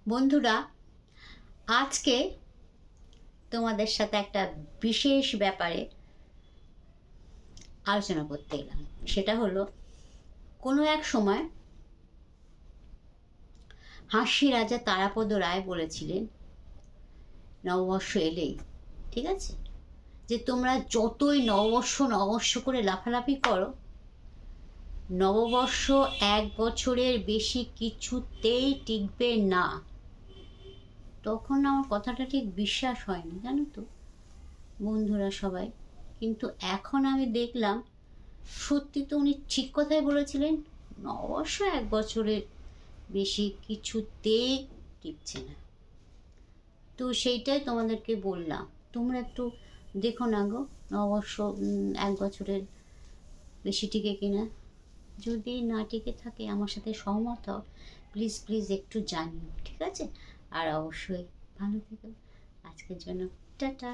বন্ধুরা, আজকে তোমাদের সাথে একটা বিশেষ ব্যাপারে আলোচনা করতে এলাম। সেটা হলো, কোনো এক সময় হাস্যি রাজা তারাপদ রায় বলেছিলেন নববর্ষ এলেই, ঠিক আছে, যে তোমরা যতই নববর্ষ নববর্ষ করে লাফালাফি করো, নববর্ষ 1 বছরের বেশি কিছুতেই টিকবে না। তখন আমার কথাটা ঠিক বিশ্বাস হয়নি, জানো তো বন্ধুরা সবাই। কিন্তু এখন আমি দেখলাম সত্যি তো উনি ঠিক কথাই বলেছিলেন। নববর্ষ 1 বছরের বেশি কিছুতেই টিকছে না। তো সেইটাই তোমাদেরকে বললাম, তোমরা একটু দেখো না গো, নববর্ষ 1 বছরের বেশি টিকে কিনা। যদি না টিকে থাকে আমার সাথে সহমত হও, প্লিজ প্লিজ একটু জানিও, ঠিক আছে? আর অবশ্যই ভালো থেকো। আজকের জন্য টাটা।